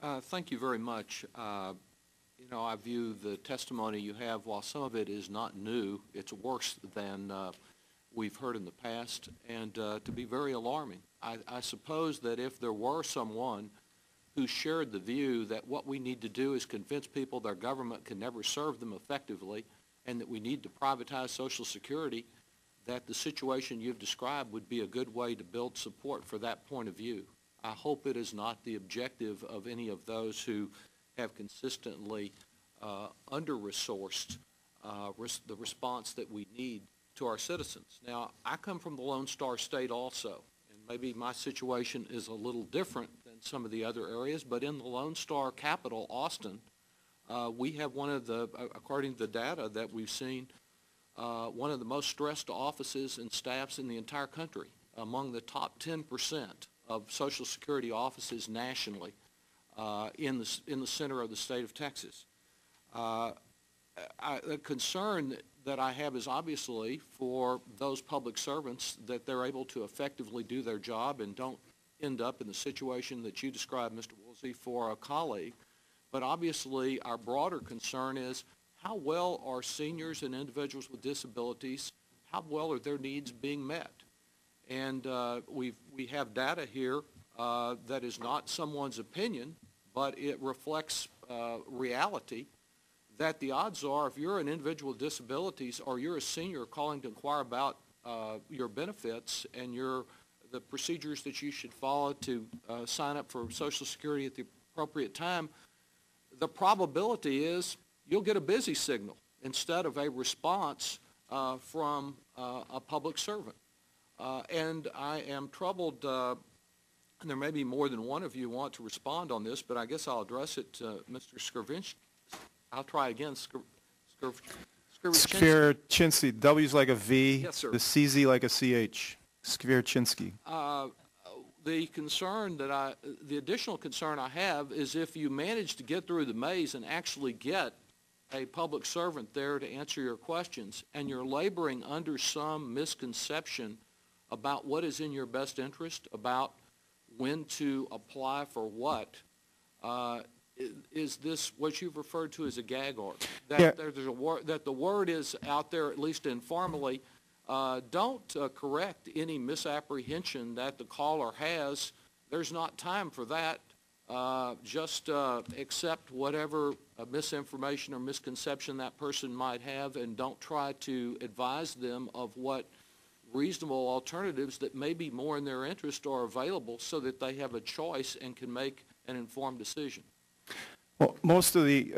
Thank you very much. I view the testimony you have, while some of it is not new, it's worse than we've heard in the past, and to be very alarming. I suppose that if there were someone who shared the view that what we need to do is convince people their government can never serve them effectively and that we need to privatize Social Security, that the situation you've described would be a good way to build support for that point of view. I hope it is not the objective of any of those who have consistently under-resourced the response that we need to our citizens. Now, I come from the Lone Star State also, and maybe my situation is a little different than some of the other areas, but in the Lone Star capital, Austin, we have one of the, according to the data that we've seen, one of the most stressed offices and staffs in the entire country, among the top 10% of Social Security offices nationally in the center of the state of Texas. The concern that I have is obviously for those public servants that they're able to effectively do their job and don't end up in the situation that you described, Mr. Woolsey, for a colleague. But obviously our broader concern is how well are seniors and individuals with disabilities, how well are their needs being met? And we have data here that is not someone's opinion, but it reflects reality, that the odds are if you're an individual with disabilities or you're a senior calling to inquire about your benefits and the procedures that you should follow to sign up for Social Security at the appropriate time, the probability is you'll get a busy signal instead of a response from a public servant. And I am troubled, and there may be more than one of you want to respond on this, but I guess I'll address it to Mr. Skierczynski. I'll try again. Skierczynski. W's like a V. Yes, sir. The CZ like a CH. Skierczynski. The additional concern I have is if you manage to get through the maze and actually get a public servant there to answer your questions, and you're laboring under some misconception about what is in your best interest, about when to apply for what, is this what you've referred to as a gag order? That, that the word is out there, at least informally, don't correct any misapprehension that the caller has. There's not time for that. Just accept whatever misinformation or misconception that person might have, and don't try to advise them of what reasonable alternatives that may be more in their interest are available so that they have a choice and can make an informed decision. Well, most of the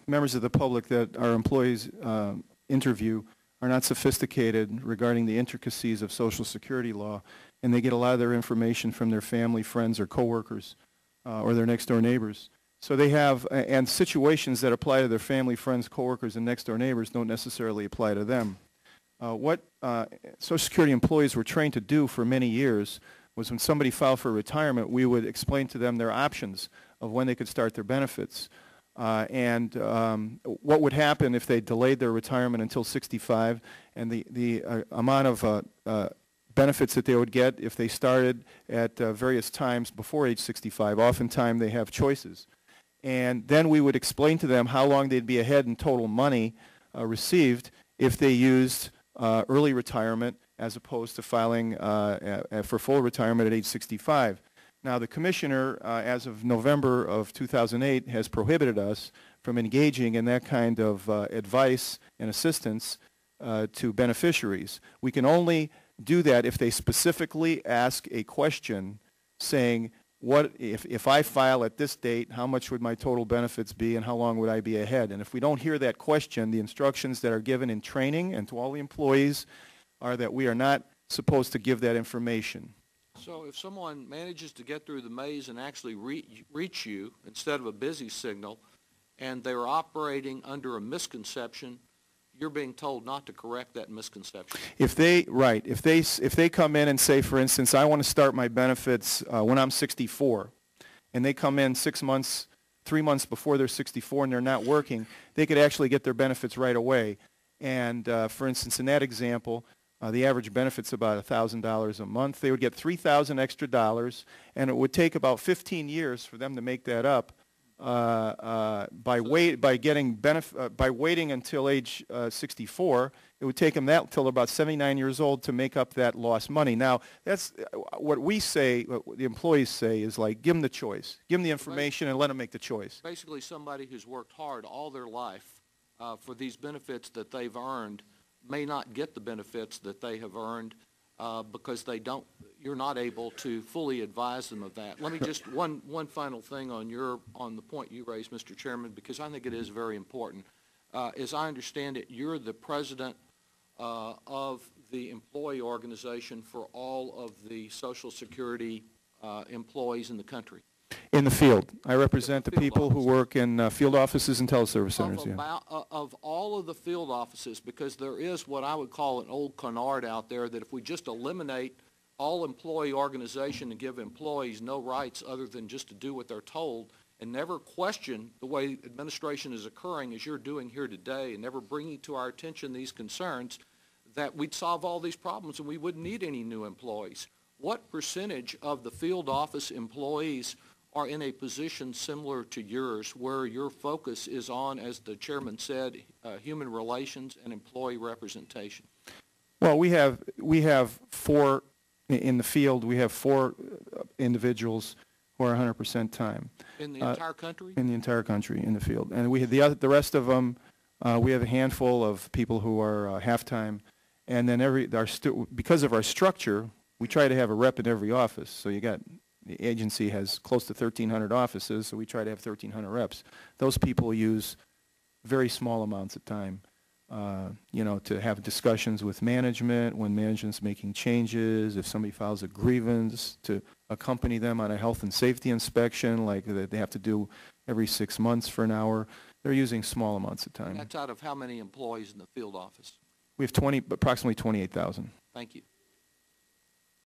members of the public that our employees interview are not sophisticated regarding the intricacies of Social Security law, and they get a lot of their information from their family, friends, or coworkers, or their next-door neighbors. So they have, and situations that apply to their family, friends, coworkers, and next-door neighbors don't necessarily apply to them. What Social Security employees were trained to do for many years was when somebody filed for retirement, we would explain to them their options of when they could start their benefits. And what would happen if they delayed their retirement until 65, and the amount of benefits that they would get if they started at various times before age 65. Oftentimes they have choices. And then we would explain to them how long they'd be ahead in total money received if they used early retirement as opposed to filing for full retirement at age 65. Now, the Commissioner, as of November of 2008, has prohibited us from engaging in that kind of advice and assistance to beneficiaries. We can only do that if they specifically ask a question saying, what if I file at this date, how much would my total benefits be and how long would I be ahead? And if we don't hear that question, the instructions that are given in training and to all the employees are that we are not supposed to give that information. So if someone manages to get through the maze and actually reach you instead of a busy signal, and they're operating under a misconception, you're being told not to correct that misconception. If they come in and say, for instance, I want to start my benefits when I'm 64, and they come in 6 months, 3 months before they're 64 and they're not working, they could actually get their benefits right away. And for instance, in that example, the average benefit's about $1,000 a month. They would get $3,000 extra dollars, and it would take about 15 years for them to make that up by waiting until age 64, it would take them that till about 79 years old to make up that lost money. Now, that's what we say, what the employees say is like, give them the choice. Give them the information and let them make the choice. Basically, somebody who's worked hard all their life for these benefits that they've earned may not get the benefits that they have earned because you're not able to fully advise them of that. Let me just, one final thing on the point you raised, Mr. Chairman, because I think it is very important. As I understand it, you're the president of the employee organization for all of the Social Security employees in the country. In the field. I represent the Field people who office. work in field offices and teleservice centers. Of all of the field offices, because there is what I would call an old canard out there that if we just eliminate all employee organization and give employees no rights other than just to do what they're told and never question the way administration is occurring as you're doing here today and never bringing to our attention these concerns, that we'd solve all these problems and we wouldn't need any new employees. What percentage of the field office employees are in a position similar to yours where your focus is on, as the chairman said, human relations and employee representation? Well, we have four in the field. We have four individuals who are 100% time. In the entire country? In the entire country, in the field. And we have the rest of them, we have a handful of people who are half-time. And then because of our structure, we try to have a rep in every office. So the agency has close to 1,300 offices, so we try to have 1,300 reps. Those people use very small amounts of time, to have discussions with management when management's making changes, if somebody files a grievance, to accompany them on a health and safety inspection like that they have to do every 6 months for an hour. They're using small amounts of time. That's out of how many employees in the field office? We have approximately 28,000. Thank you.